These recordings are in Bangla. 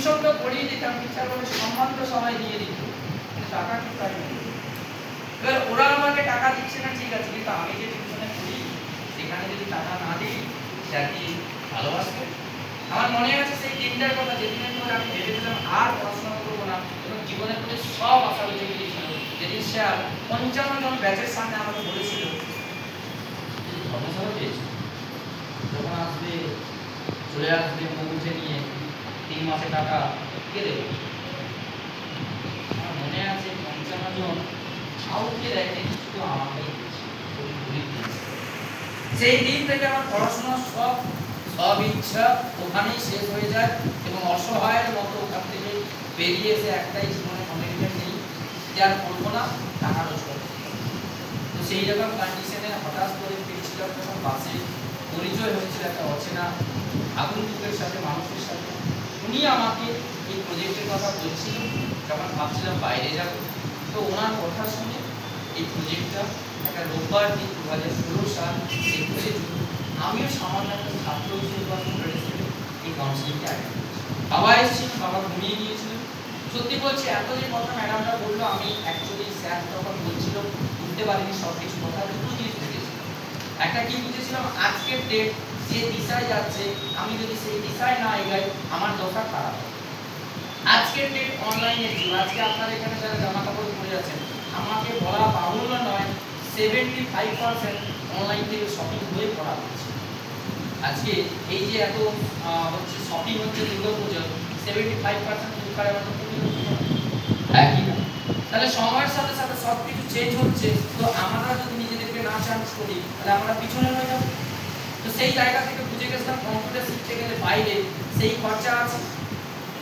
টিউশনটা পড়িয়ে দিতাম, টিচার বলে সম্মান তো সবাই দিয়ে দিত, কিন্তু টাকা কি তাই নেই। এবার ওরা আমাকে টাকা দিচ্ছে না ঠিক আছে, কিন্তু আমি যে টিউশনে পড়ি সেখানে যদি টাকা না দিই সে কি ভালোবাসবে? আমার মনে আছে সেই দিনটার কথা, যেদিনের পর আমি ভেবেছিলাম আর পড়াশোনা করবো না এবং জীবনের প্রতি সব আশা উঠে গিয়েছিল। যেদিন স্যার 55 জন ব্যাচের সামনে আমাকে বলেছিল ধর্মসভা পেয়েছি, যখন আসবে চলে আসবে মুখ উঠে নিয়ে 3 মাসে টাকা কে দেবে? আমার মনে আছে 55 জন কাউকে দেখে শুধু আমাকেই সেই দিন থেকে আমার পড়াশোনার সব ইচ্ছা ওখানেই শেষ হয়ে যায় এবং অসহায়ের মতো ওখান থেকে বেরিয়ে এসে একটাই জীবনে কমিটমেন্ট নেই যে আর করবো না, টাকা রোজগার। তো সেই রকম কন্ডিশনে হঠাৎ করে ফিরছিলাম যখন বাসে, পরিচয় হয়েছিল একটা অচেনা আগন্তুকের সাথে, মানুষের সাথে। উনি আমাকে এই প্রজেক্টের কথা বলছিল যখন ভাবছিলাম বাইরে যাব। তো ওনার কথা শুনে এই প্রজেক্টটা একটা রোববার দিন 2016 সাল 21শে জুন আমিও সামান্য একটা ছাত্র হিসেবে এই কাউন্সিলিংটা অ্যাটেন্ড করেছি। বাবা এসেছিল, বাবা ঘুমিয়ে গিয়েছিলেন। সত্যি বলছি, এত যে কথা ম্যাডামরা বললো, আমি অ্যাকচুয়ালি স্যার তখন বলছিল বুঝতে পারিনি সব কিছু কথা। দুটো জিনিস বুঝেছিলাম। একটা কি বুঝেছিলাম, আজকের ডেট যে দিশায় যাচ্ছে আমি যদি সেই দিশায় না এগাই আমার দশা খারাপ। আজকের ডেট অনলাইনের যুগ। আজকে আপনার এখানে যারা জামা কাপড় পরে আছেন, আমাকে বলা বাহুল্য নয় 75% অনলাইন থেকে শপিং হয়ে পড়া হচ্ছে। আজকে এই যে এত হচ্ছে শপিং হচ্ছে দুর্গাপুজো, 75% ফ্লিপকার্টে একই না। তাহলে সময়ের সাথে সাথে সব কিছু চেঞ্জ হচ্ছে। তো আমরা যদি নিজেদেরকে না চেঞ্জ করি তাহলে আমরা পিছনে হয়ে যাব। তো সেই জায়গা থেকে বুঝে গেছিলাম কম্পিউটার শিখতে গেলে বাইরে সেই খরচা আছে,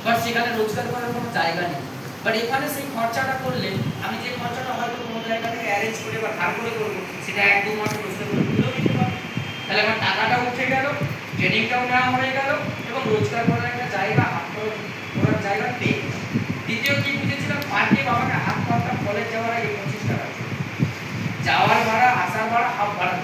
বাট সেখানে রোজগার করার কোনো জায়গা নেই। বাট এখানে সেই খরচাটা করলে আমি যে খরচাটা হয়তো কোনো জায়গা থেকে অ্যারেঞ্জ করে বা ধার করে করবো, সেটা 1-2 মাসে রোজগার করে তুলেও নিতে পারবো। তাহলে আমার টাকাটা উঠে গেল, ট্রেনিংটাও নেওয়া হয়ে গেল এবং রোজগার করার একটা জায়গা, হাত করার জায়গা পেয়ে। দ্বিতীয় কি বুঝেছিলাম, পার ডে বাবাকে হাত পাততাম কলেজ যাওয়ার আগে 25 টাকা, যাওয়ার ভাড়া, আসার ভাড়া, হাফ ভাড়া।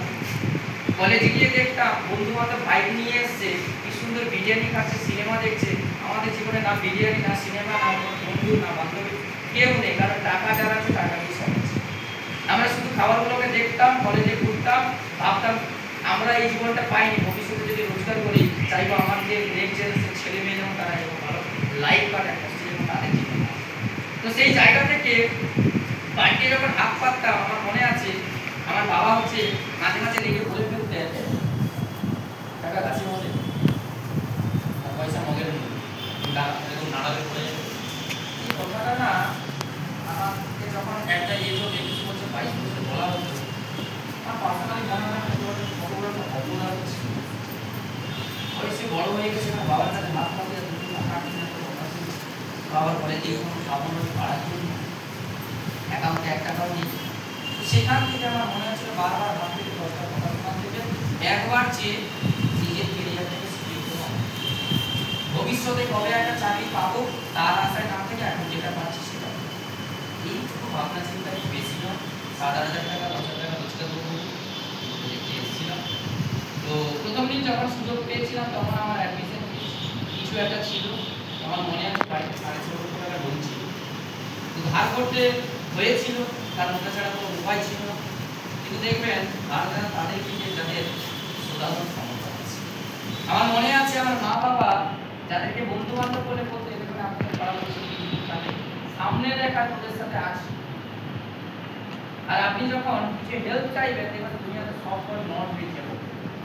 কলেজে গিয়ে দেখতাম বন্ধু বান্ধব বাইক নিয়ে এসছে, কি সুন্দর বিরিয়ানি খাচ্ছে, সিনেমা দেখছে। আমাদের জীবনে না বিরিয়ানি, না সিনেমা, না বন্ধু, না বান্ধবী, কেউ নেই। কারণ টাকা যারা আছে টাকা দিয়ে সব আছে। আমরা শুধু খাবারগুলোকে দেখতাম, কলেজে ঘুরতাম, ভাবতাম আমরা এই জীবনটা পাইনি, ভবিষ্যতে যদি রোজগার করি চাইবো আমার যে নেক্সট জেনারেশন ছেলে মেয়ে যেমন তারা এরকম ভালো লাইফ কাটে, একটা যেমন তাদের জীবন। তো সেই জায়গা থেকে বাইকে যখন হাত পাততাম, আমার মনে আছে আমার বাবা হচ্ছে মাঝে মাঝে রেগে বলে ফেলতেন, টাকা গাছে মধ্যে আর পয়সা মগের এরকম নাড়াবে পড়ে যাবে। এই কথাটা না আমাকে যখন একটা এজ অফ 21 বছর 22 বছর বলা হতো, আমার পার্সোনালি মনে হয় কত বড় একটা অপরাধ ছিল। বয়সে বড় হয়ে গেছে না, বাবার কাছে হাত পাতে বাবার বলে যে কোনো সামান্য ভাড়া দিন, অ্যাকাউন্টে 1 টাকাও নেই। সেখান থেকে আমার মনে হচ্ছিল বারবার ভাব থেকে 10টা কথা শোনা থেকে একবার যে নিজের কেরিয়ারটাকে স্প্লিট করবো, ভবিষ্যতে কবে একটা চাকরি পাবো তার আশায় না থেকে এখন যেটা পাচ্ছি সেটা। এইটুকু ভাবনা চিন্তা বেশি না, 7,000 টাকা 10,000 টাকা রোজগার করবো দেখতে এসেছিলাম। তো প্রথম দিন যখন সুযোগ পেয়েছিলাম তখন আমার অ্যাডমিশন কিছু একটা ছিল, আমার মনে আছে বাড়িতে 6,500 টাকা লোন ছিল, তো ধার করতে হয়েছিল, কারণ ওটা ছাড়া কোনো উপায় ছিল না। কিন্তু দেখবেন ধার তাদের কি যাদের সাধারণ সমস্যা আছে। আমার মনে আছে আমার মা বাবা যাদেরকে বন্ধু বান্ধব বলে বলতে এরকম আপনাদের পরামর্শ তাদের সামনে দেখা তোদের সাথে আছে, আর আপনি যখন কিছু হেল্প চাইবেন দেখবেন দুনিয়াতে সব করে নট রিচেবল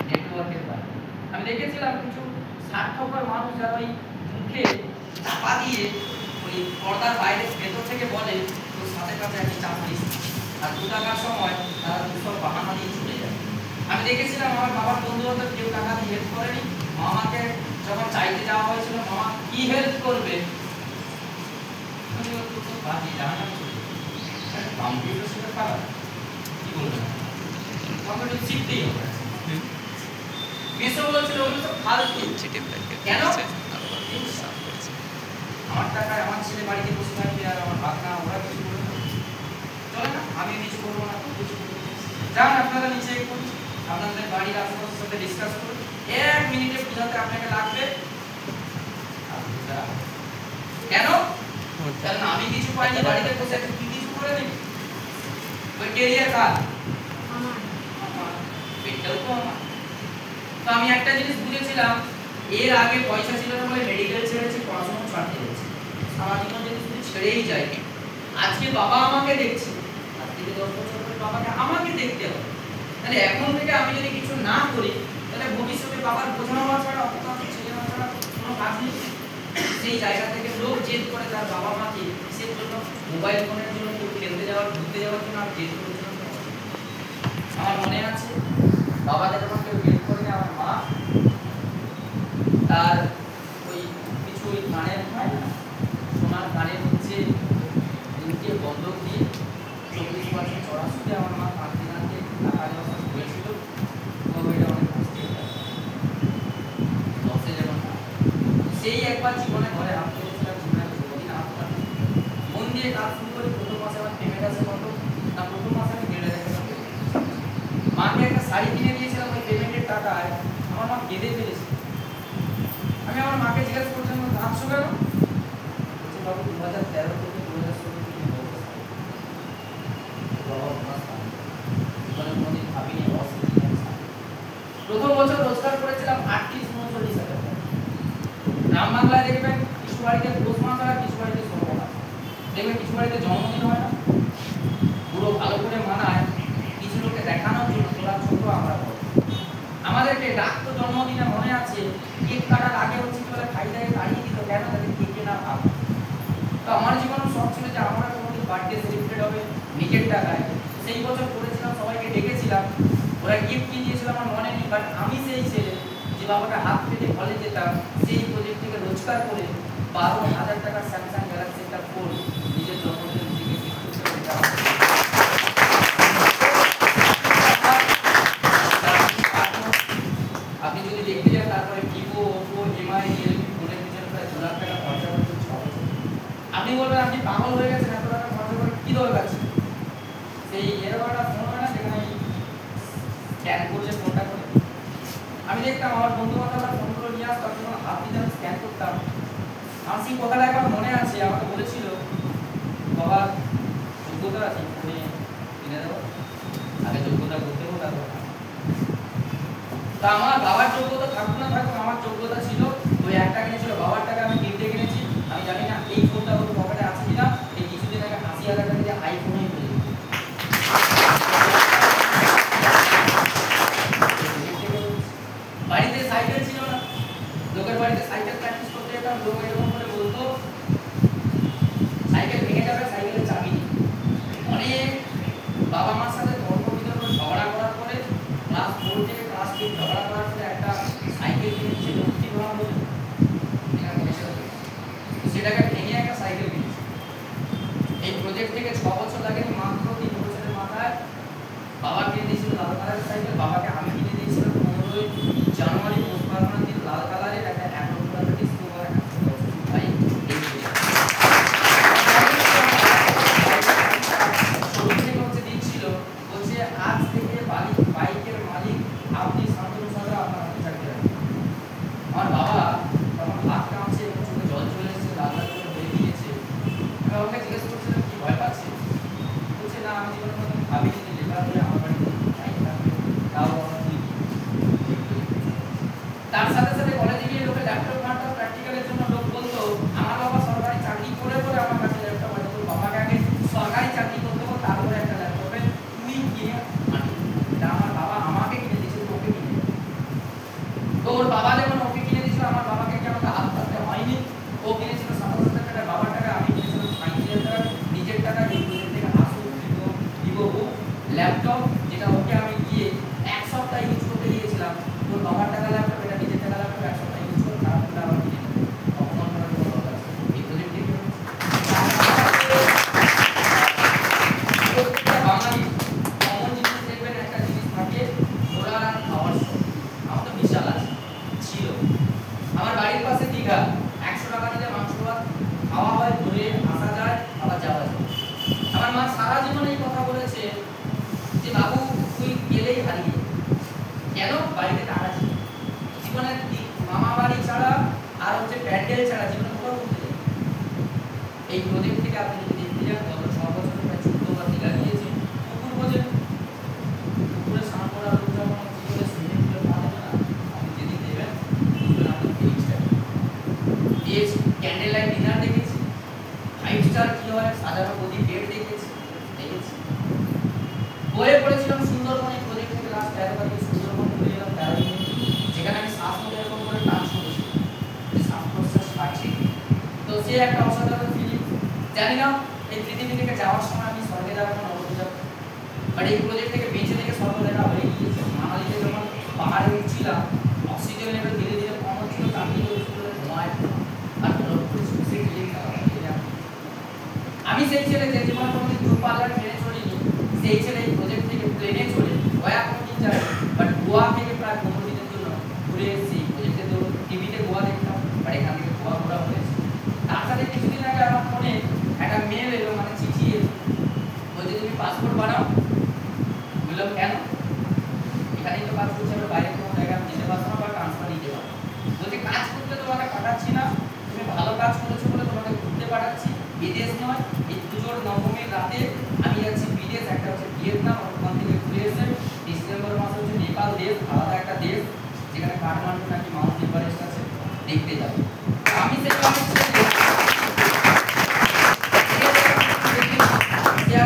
নেটওয়ার্কের দ্বারা। আমি দেখেছিলাম কিছু স্বার্থপর মানুষ যারা ওই মুখে চাপা দিয়ে ওই পর্দার বাইরে ভেতর থেকে বলে তোর সাথে কাছে একটি চাকরি, আর 2 টাকার সময় তারা 200 বাহানা দিয়ে চলে যায়। আমি দেখেছিলাম আমার বাবার বন্ধু বান্ধব কেউ টাকা দিয়ে হেল্প করেনি। মামাকে যখন চাইতে যাওয়া হয়েছিল মামা কি হেল্প করবে, কম্পিউটার শিখে পারা কি বলবেন, কম্পিউটার শিখতেই হবে। বিশ্বর বলছিল ওগুলো সব ফালতু, কেন আমার টাকায় আমার ছেলে বাড়িতে বসে থাকবে আর আমার ভাগনা ওরা কিছু করবে না, চলে না, আমি কিছু করবো না, কিছু করবো। যান আপনারা নিচে করুন, আপনাদের বাড়ির আশেপাশের সাথে ডিসকাস করুন, 1 মিনিটে বোঝাতে আপনাকে লাগবে কেন? কারণ আমি কিছু পাইনি, বাড়িতে বসে একটা কি কিছু করে নিবি? ওই ক্যারিয়ার কার? আমার। পেটটাও তো আমার। তো আমি একটা জিনিস বুঝেছিলাম, এর আগে পয়সা ছিল না বলে মেডিকেল ছেড়েছি, পড়াশোনা ছাড়তে হয়েছে। সামাজিক জিনিস ছেড়েই যায়। আজকে বাবা আমাকে দেখছে, আজ থেকে 10 বছর পরে বাবাকে আমাকে দেখতে হবে। তাহলে এখন থেকে আমি যদি কিছু না করি, তাহলে ভবিষ্যতে বাবার বোঝা হওয়া ছাড়া, অপরাধ ছেলে হওয়া ছাড়া কোনো কাজ নেই। সেই জায়গা থেকে লোক জেদ করে তার বাবা মাকে কিসের জন্য, মোবাইল ফোনের জন্য, কেউ খেলতে যাওয়ার, ঘুরতে যাওয়ার জন্য আর জেদ করেছিল। আমার মনে আছে বাবাকে যখন কেউ জেদ করে, আমার মা তার ওই কিছু ওই কানের হয় না, সোনার কানের হচ্ছে দিনকে বন্ধক দিয়ে 24 বছর চড়া সুদে আমার মা কাঁদতে কাঁদতে টাকা দেওয়া হয়েছিল। তো এটা অনেক কষ্ট লসে যেমন সেই একবার জীবনে ঘরে হাত করেছিলাম, জীবনে কোনোদিন হাত পারি মন দিয়ে কাজ শুরু করে। প্রথম মাসে আমার পেমেন্ট আছে কত না, প্রথম মাসে আমি 1,500 টাকা মাকে একটা শাড়ি কিনে দিয়েছিলাম। ওই পেমেন্টের টাকায় আমার মা কেঁদে ফেলেছে। আমি আমার মাকে জিজ্ঞাসা করছিলাম, কাঁদছো কেন? বলছে বাবু 2013 থেকে 2016 থেকে কোনোদিন ভাবিনি প্রথম বছর রোজগার করেছিলাম 38-39 হাজার টাকা। গ্রাম বাংলায় দেখবেন কিছু বাড়িতে পৌষ মাস হয়, কিছু বাড়িতে ষোলো মাস, দেখবেন কিছু বাড়িতে জন্মদিন হয় না, পুরো ভালো করে মানায় কিছু লোককে দেখানোর জন্য, তোরা ছোট আমরা বড়। আমাদেরকে ডাকতো জন্মদিনে, মনে আছে কেক কাটার আগে হচ্ছে বলে খাই দাঁড়িয়ে দাঁড়িয়ে দিত, কেন তাদের কেকে না ভাব। তো আমার জীবনের শখ ছিল যে আমরা কোনোদিন বার্থডে সেলিব্রেট হবে নিজের টাকায়। সেই বছর করেছিলাম, সবাইকে ডেকেছিলাম, ওরা গিফট কিনে দিয়েছিল আমার মনে নেই। বাট আমি সেই ছেলে যে বাবাকে হাত পেতে কলেজ যেতাম, সেই প্রজেক্ট থেকে রোজগার করে 12,000 টাকার স্যামসাং গ্যালাক্সি একটা ফোন নিজের জন্মদিনে নিজেকে গিফট করতে পেরেছিলাম। আপনি যদি দেখতে যান তারপরে ভিভো, ওপো, এমআই, রিয়েলমি ফোনের পিছনে প্রায় 2 লাখ টাকা খরচা করতে 6 বছর। আপনি বলবেন আপনি পাগল হয়ে গেছেন, এত টাকা খরচা করে কি দরকার ছিল? সেই এরকম একটা ফোন হয় না, সেখানে স্ক্যান করলে ফোনটা করে আমি দেখতাম আমার বন্ধু বান্ধবরা ফোনগুলো নিয়ে আসতো, যখন হাত দিয়ে আমি স্ক্যান করতাম। আমার সেই কথাটা একবার মনে আছে, আমাকে বলেছিল বাবার যোগ্যতা আছে ফোনে কিনে দেবো, আগে যোগ্যতা করতে হবে তারপর। তা আমার বাবার যোগ্যতা থাকুক না থাকুক, আমার যোগ্যতা ছিল ওই একটা কিনেছিল, বাবার টাকা আমি কিনতে কিনেছি। আমি জানি না এই ফোনটা ওর পকেটে আছে কিনা, এই কিছুদিন আগে 80,000 টাকা দিয়ে আইফোনই পেয়ে বাড়িতে সাইকেল ছিল না, লোকের বাড়িতে সাইকেল প্র্যাকটিস করতে যেতাম। লোক এরকম করে বলতো সাইকেল ভেঙে যাবে, সাইকেলের চাবি নেই। অনেক বাবা মার সাথে তর্ক বিতর্ক ঝগড়া করার পরে ক্লাস 4 থেকে ক্লাস 8 ঝগড়া করার পরে একটা সাইকেল কিনেছি, লক্ষ্মী ভাড়া বলে সেটাকে ভেঙে একটা সাইকেল কিনেছি। এই প্রজেক্ট থেকে 6 বছর লাগেনি, মাত্র 3 বছরের মাথায় বাবা কিনে দিয়েছিল লাল কালারের সাইকেল। বাবাকে আমি কিনে দিয়েছিলাম 15 জানুয়ারি পোস্ট পারমানেন্ট দিন, লাল কালারের একটা অ্যাপ্রোচ কালারের ডিসপ্লে করা ভাই। শোরুম থেকে হচ্ছে দিচ্ছিল, বলছে আজ থেকে বাইকের মালিক আপনি, শান্তনু সরকার আপনার হাতে থাকতে হবে। আমার বাবা তখন হাত কাঁপছে এবং চোখে জল চলে এসেছে, লাল লাল করে হয়ে গিয়েছে। আমি বাবাকে জিজ্ঞেস করছিলাম কি ভয় পাচ্ছি? থেকে আপনি যদি দেখতে যান গত 6 বছরে প্রায় 14 বার দীঘা গিয়েছি। পুকুর বোঝেন, পুকুরে স্নান করার লোক যখন কি করে সুইমিং পুলে পা দেবে না, আপনি যেদিন দেবেন বুঝবেন আপনার ফিলিংসটা। দিয়েছি ক্যান্ডেল লাইট ডিনার দেখেছি, 5 স্টার কি হয় সাজানো প্রদীপ বেড দেখেছি। বইয়ে পড়েছিলাম সুন্দরবনে প্রজেক্ট থেকে লাস্ট 13 তারিখে সুন্দরবন ঘুরে এলাম 13 দিন, যেখানে আমি শ্বাস নিতে এরকম করে টান শুনেছি, শ্বাস প্রশ্বাস পাচ্ছি। তো সে একটা অসাধারণ ফিলিং। জানি না এই পৃথিবী থেকে যাওয়ার সময় আমি স্বর্গে যাবো না নরকে যাবো, বাট এই প্রজেক্ট থেকে বেঁচে থেকে স্বর্গ দেখা হয়ে গিয়েছে। মানালিতে যখন পাহাড়ে উঠছিলাম, অক্সিজেন লেভেল ধীরে ধীরে কম হচ্ছিল, তামিল ঘুমায় আর সেই ফিলিং। আমি সেই ছেলে যে জীবনে কোনোদিন দূরপাল্লার ট্রেনে চড়িনি, সেই ছেলে এই প্রজেক্ট থেকে প্লেনে চড়ে গয়া কোনোদিন যায়, বাট গোয়া থেকে প্রায় 15 দিনের জন্য ঘুরে এসেছি। প্রজেক্টে তো টিভিতে গোয়া দেখতাম, বাট এখান থেকে গোয়া ঘোরা হয়েছে। তার সাথে কিছুদিন আগে আমার ফোনে একটা মেল এলো, মানে চিঠি এলো, বলছে তুমি পাসপোর্ট বানাও। বললাম কেন? এখানেই তো কাজ করছে, আমি বাইরে কোনো জায়গায় যেতে পারবো না বা ট্রান্সফার নিতে পারবো। বলছে কাজ করতে তোমাকে পাঠাচ্ছি না, তুমি ভালো কাজ করেছো বলে তোমাকে ঘুরতে পাঠাচ্ছি, বিদেশ নয়। এই পুজোর নবমীর রাতে আমি যাচ্ছি বিদেশ, একটা হচ্ছে ভিয়েতনাম, ওখান থেকে ঘুরে এসে ডিসেম্বর মাসে হচ্ছে নেপাল দেশ, আলাদা একটা দেশ যেখানে কাঠমান্ডু নাকি মাউন্ট এভারেস্ট আছে, দেখতে যাবো। আমি সেটা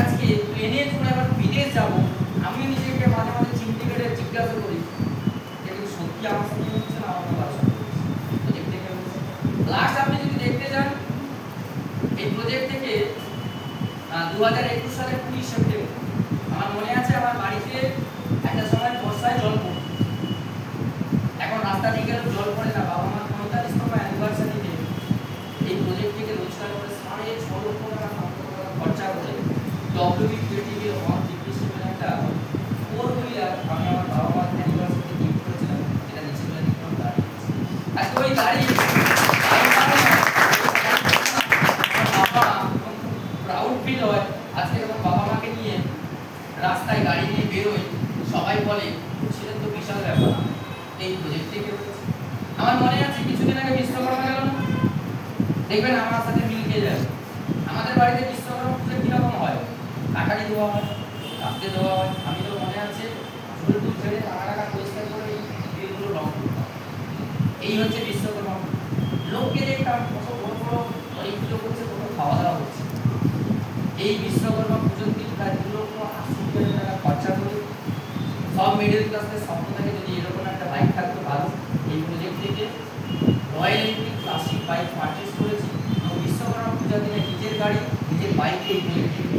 আজকে প্লেনে চড়ে আবার বিদেশ যাবো, আমি নিজেকে মাঝে মাঝে চিমটি কেটে জিজ্ঞাসা করি যে সত্যি আমার সঙ্গে হচ্ছে না আমার বাসা প্রজেক্ট থেকে হচ্ছে। লাস্ট আপনি যদি দেখতে যান এই প্রজেক্ট থেকে 2021 সালের 20 সেপ্টেম্বর আমার মনে আছে, আমার বাড়িতে একটা সময় বর্ষায় জল পড়তো। এখন রাস্তা দিয়ে গেলেও জল পড়ে না। বাবা মা 45তম অ্যানিভার্সারিতে এই প্রজেক্ট থেকে রোজগার করে 6.5 লক্ষ টাকা খরচা করে WB-20 1 ডিপ্রেশন একটা 4 হুইলার আমি আমার বাবা মার অ্যানিভার্সারিতে গিফট করেছিলাম, যেটা নিচে গুলো দেখলাম গাড়ি। আজকে ওই গাড়ি প্রাউড ফিল হয় আজকে যখন বাবা মাকে নিয়ে রাস্তায় গাড়ি নিয়ে বেরোই, সবাই বলে ছিলেন তো বিশাল ব্যাপার এই প্রজেক্ট থেকে। আমার মনে আছে কিছুদিন আগে বিশ্বকর্মা গেল না, দেখবেন আমার সাথে মিল খেয়ে যাবে। আমাদের বাড়িতে বিশ্বকর্মা পুজো কিরকম হয়, কাটারি দেওয়া হয়, কাটতে দেওয়া হয়। আমি তো মনে আছে ঝুল টুল ছেড়ে টাকা পরিষ্কার করে এইগুলো রং করতাম। এই হচ্ছে বিশ্বকর্মা। লোককে দেখতাম কত বড় বড় এই পুজো করছে, কত খাওয়া দাওয়া হচ্ছে। এই বিশ্বকর্মা পুজোর দিন প্রায় 2,80,000 টাকা খরচা করে সব মিডল ক্লাসের স্বপ্ন থাকে যদি এরকম একটা বাইক থাকতো ভালো। এই প্রজেক্ট থেকে royal Enfield classic bike purchase করেছি এবং বিশ্বকর্মা পূজার দিনে নিজের গাড়ি নিজের বাইকে এই প্রজেক্ট থেকে